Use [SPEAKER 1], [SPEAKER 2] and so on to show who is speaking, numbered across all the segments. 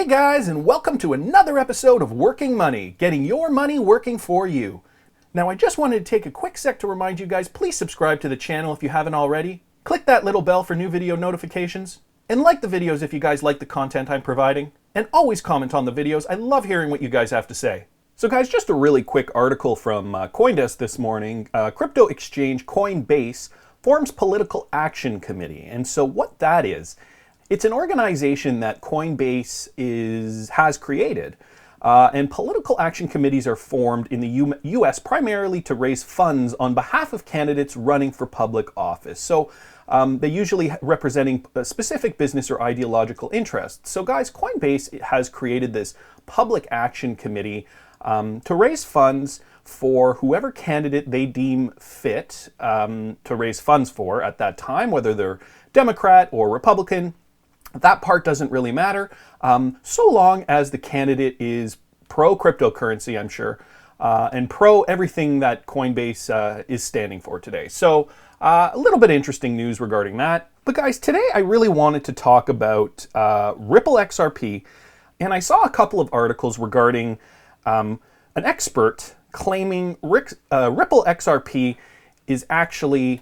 [SPEAKER 1] guys, and welcome to another episode of Working Money, getting your money working for you. Now, I just wanted to take a quick sec to remind you guys, please subscribe to the channel if you haven't already. Click that little bell for new video notifications. And like the videos if you guys like the content I'm providing. And always comment on the videos. I love hearing what you guys have to say. So guys, just a really quick article from Coindesk this morning. Crypto exchange Coinbase forms political action committee. And so what that is, it's an organization that Coinbase has created. And political action committees are formed in the U.S. primarily to raise funds on behalf of candidates running for public office. So they usually representing a specific business or ideological interests. So guys, Coinbase has created this public action committee to raise funds for whoever candidate they deem fit to raise funds for at that time, whether they're Democrat or Republican. That part doesn't really matter, so long as the candidate is pro-cryptocurrency, I'm sure, and pro everything that Coinbase is standing for today. So a little bit of interesting news regarding that. But guys, today I really wanted to talk about Ripple XRP, and I saw a couple of articles regarding an expert claiming Ripple XRP is actually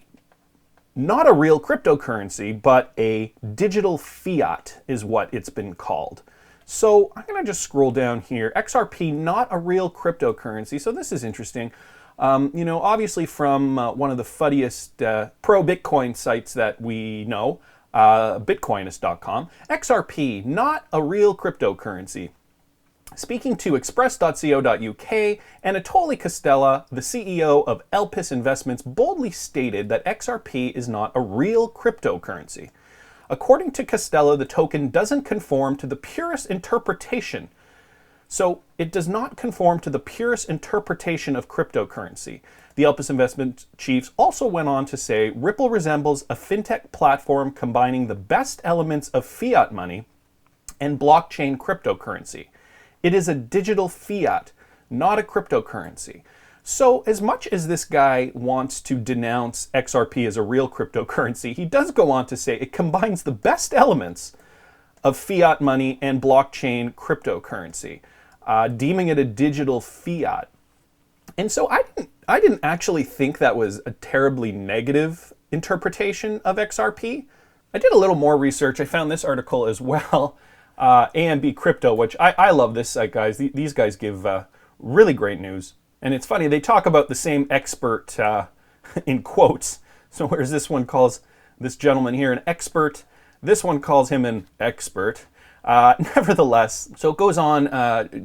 [SPEAKER 1] not a real cryptocurrency, but a digital fiat is what it's been called. So I'm going to just scroll down here. XRP, not a real cryptocurrency. So this is interesting. Obviously from one of the fuddiest pro-Bitcoin sites that we know, bitcoinist.com. XRP, not a real cryptocurrency. Speaking to express.co.uk, Anatoly Castella, the CEO of Elpis Investments, boldly stated that XRP is not a real cryptocurrency. According to Castella, the token doesn't conform to the Purest interpretation. So it does not conform to the Purest interpretation of cryptocurrency. The Elpis Investment chiefs also went on to say Ripple resembles a fintech platform combining the best elements of fiat money and blockchain cryptocurrency. It is a digital fiat, not a cryptocurrency. So as much as this guy wants to denounce XRP as a real cryptocurrency, he does go on to say it combines the best elements of fiat money and blockchain cryptocurrency, deeming it a digital fiat. And so I didn't actually think that was a terribly negative interpretation of XRP. I did a little more research. I found this article as well. A&B Crypto, which I love this site, guys. These guys give really great news. And it's funny, they talk about the same expert in quotes. So whereas this one calls this gentleman here an expert, this one calls him an expert. Nevertheless, so it goes on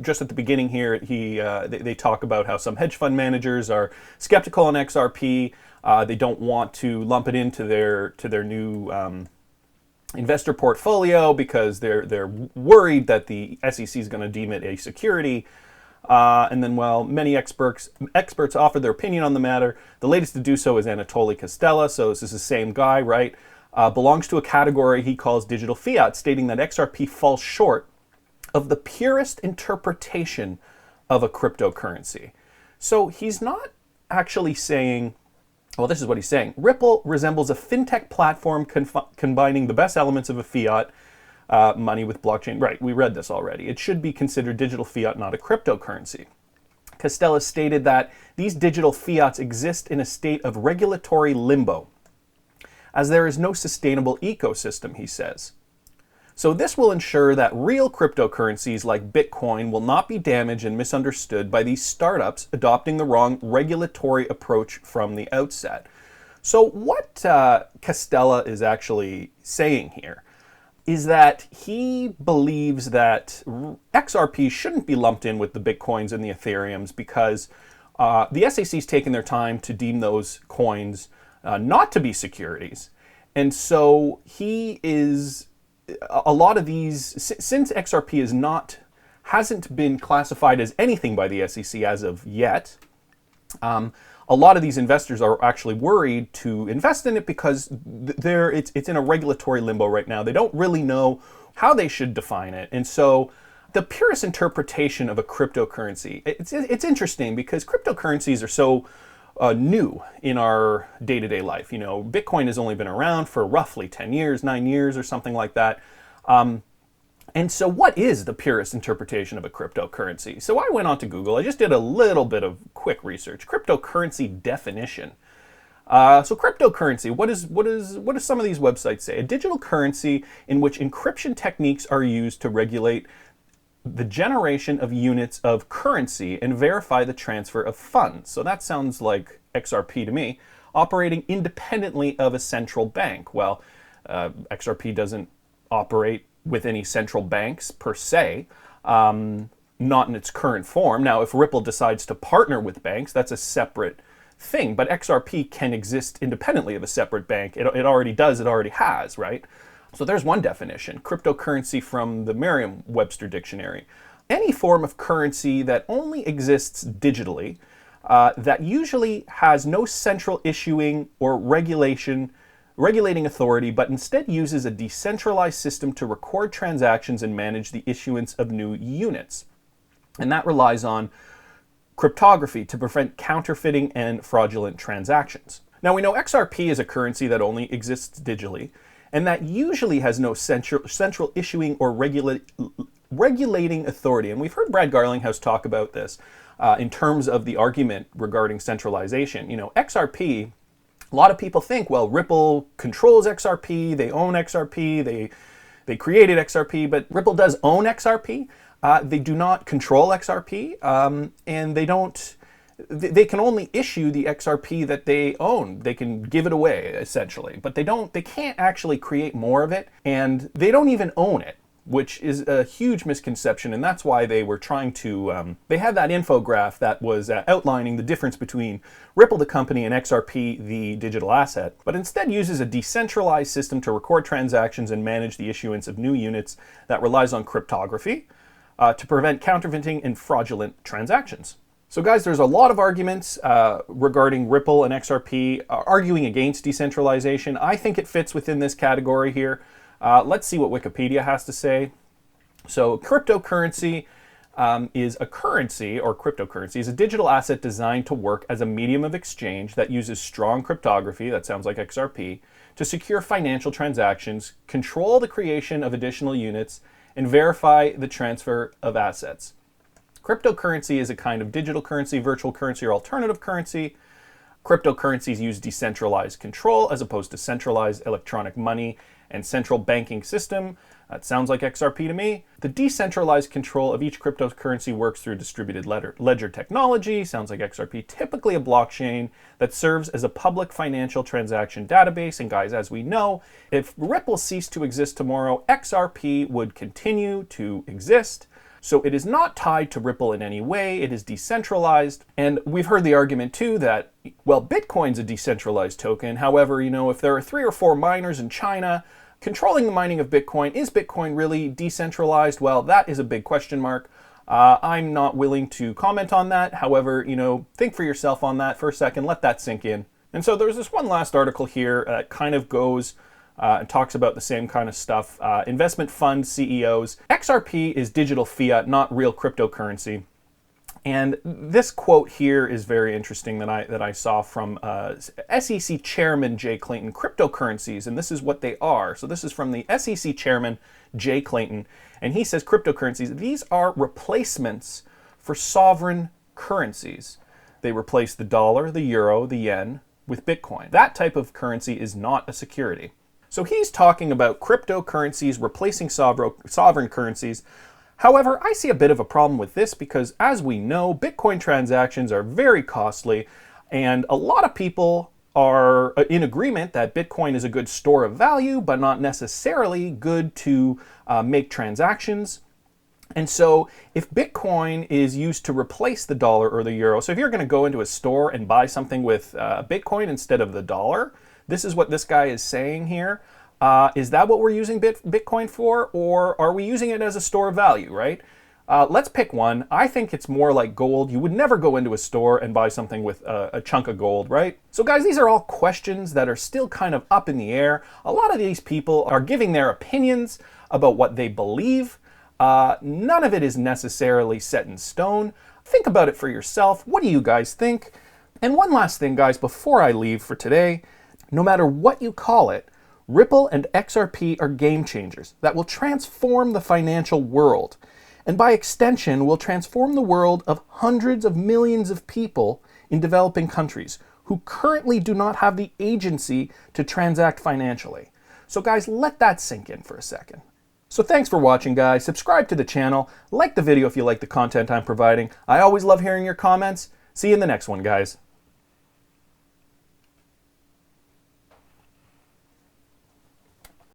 [SPEAKER 1] just at the beginning here, they talk about how some hedge fund managers are skeptical on XRP. They don't want to lump it into their new investor portfolio because they're worried that the SEC is going to deem it a security. And then, well, many experts offer their opinion on the matter. The latest to do so is Anatoly Castella, so this is the same guy, right? Belongs to a category he calls digital fiat, stating that XRP falls short of the purest interpretation of a cryptocurrency. So he's not actually saying, well, this is what he's saying. Ripple resembles a fintech platform combining the best elements of a fiat money with blockchain. Right, we read this already. It should be considered digital fiat, not a cryptocurrency. Castella stated that these digital fiats exist in a state of regulatory limbo, as there is no sustainable ecosystem, he says. So this will ensure that real cryptocurrencies like Bitcoin will not be damaged and misunderstood by these startups adopting the wrong regulatory approach from the outset. So what Castella is actually saying here is that he believes that XRP shouldn't be lumped in with the Bitcoins and the Ethereums because the SEC's taken their time to deem those coins not to be securities. And so he is, a lot of these, since XRP hasn't been classified as anything by the SEC as of yet, a lot of these investors are actually worried to invest in it because it's in a regulatory limbo right now. They don't really know how they should define it. And so the purest interpretation of a cryptocurrency, it's interesting because cryptocurrencies are so new in our day-to-day life. You know, Bitcoin has only been around for roughly 10 years, 9 years or something like that. And so what is the purest interpretation of a cryptocurrency? So I went on to Google. I just did a little bit of quick research. Cryptocurrency definition. So cryptocurrency, what do some of these websites say? A digital currency in which encryption techniques are used to regulate the generation of units of currency and verify the transfer of funds. So that sounds like XRP to me, operating independently of a central bank. Well, XRP doesn't operate with any central banks per se, not in its current form. Now, if Ripple decides to partner with banks, that's a separate thing, but XRP can exist independently of a separate bank. It already does, it already has, right? So there's one definition. Cryptocurrency from the Merriam-Webster dictionary. Any form of currency that only exists digitally, that usually has no central issuing or regulating authority, but instead uses a decentralized system to record transactions and manage the issuance of new units. And that relies on cryptography to prevent counterfeiting and fraudulent transactions. Now we know XRP is a currency that only exists digitally, and that usually has no central issuing or regulating authority. And we've heard Brad Garlinghouse talk about this in terms of the argument regarding centralization. You know, XRP, a lot of people think, well, Ripple controls XRP, they own XRP, they created XRP, but Ripple does own XRP. They do not control XRP, and they can only issue the XRP that they own. They can give it away, essentially, but they can't actually create more of it, and they don't even own it, which is a huge misconception, and that's why they were trying to, they had that infograph that was outlining the difference between Ripple, the company, and XRP, the digital asset, but instead uses a decentralized system to record transactions and manage the issuance of new units that relies on cryptography to prevent counterfeiting and fraudulent transactions. So guys, there's a lot of arguments regarding Ripple and XRP arguing against decentralization. I think it fits within this category here. Let's see what Wikipedia has to say. So cryptocurrency is a currency, or cryptocurrency is a digital asset designed to work as a medium of exchange that uses strong cryptography, that sounds like XRP, to secure financial transactions, control the creation of additional units, and verify the transfer of assets. Cryptocurrency is a kind of digital currency, virtual currency, or alternative currency. Cryptocurrencies use decentralized control as opposed to centralized electronic money and central banking system. That sounds like XRP to me. The decentralized control of each cryptocurrency works through distributed ledger technology. Sounds like XRP. Typically a blockchain that serves as a public financial transaction database. And guys, as we know, if Ripple ceased to exist tomorrow, XRP would continue to exist. So it is not tied to Ripple in any way. It is decentralized. And we've heard the argument too that, well, Bitcoin's a decentralized token. However, you know, if there are 3 or 4 miners in China controlling the mining of Bitcoin, is Bitcoin really decentralized? Well, that is a big question mark. I'm not willing to comment on that. However, you know, think for yourself on that for a second. Let that sink in. And so there's this one last article here that kind of goes and talks about the same kind of stuff. Investment fund CEOs. XRP is digital fiat, not real cryptocurrency. And this quote here is very interesting that I saw from SEC Chairman Jay Clayton. Cryptocurrencies, and this is what they are. So this is from the SEC Chairman Jay Clayton, and he says cryptocurrencies, these are replacements for sovereign currencies. They replace the dollar, the euro, the yen with Bitcoin. That type of currency is not a security. So he's talking about cryptocurrencies replacing sovereign currencies. However, I see a bit of a problem with this because, as we know, Bitcoin transactions are very costly, and a lot of people are in agreement that Bitcoin is a good store of value, but not necessarily good to make transactions. And so if Bitcoin is used to replace the dollar or the euro, so if you're going to go into a store and buy something with Bitcoin instead of the dollar, this is what this guy is saying here. Is that what we're using Bitcoin for, or are we using it as a store of value, right? Let's pick one. I think it's more like gold. You would never go into a store and buy something with a chunk of gold, right? So guys, these are all questions that are still kind of up in the air. A lot of these people are giving their opinions about what they believe. None of it is necessarily set in stone. Think about it for yourself. What do you guys think? And one last thing, guys, before I leave for today, no matter what you call it, Ripple and XRP are game changers that will transform the financial world, and by extension will transform the world of hundreds of millions of people in developing countries who currently do not have the agency to transact financially. So guys, let that sink in for a second. So thanks for watching, guys. Subscribe to the channel, like the video if you like the content I'm providing. I always love hearing your comments. See you in the next one, guys.